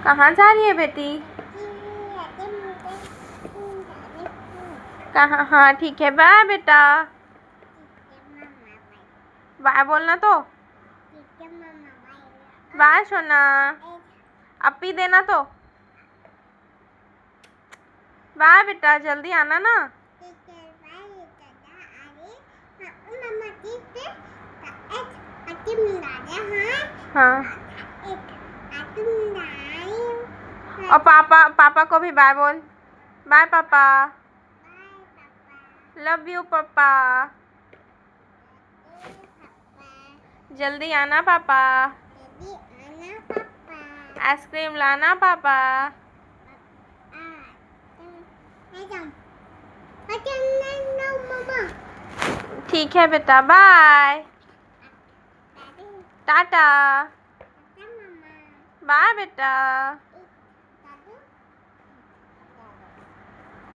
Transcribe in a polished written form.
कहाँ जा रही है बेटी? कहाँ? हाँ ठीक है, बाय बेटा। बाय बोलना तो। बाय सोना। अपी देना तो। बाय बेटा, जल्दी आना ना। हाँ। और पापा को भी बाय बोल। बाय पापा। लव यू पापा। जल्दी आना पापा। आइसक्रीम लाना पापा। ठीक है बेटा, बाय। टाटा। बाय बेटा।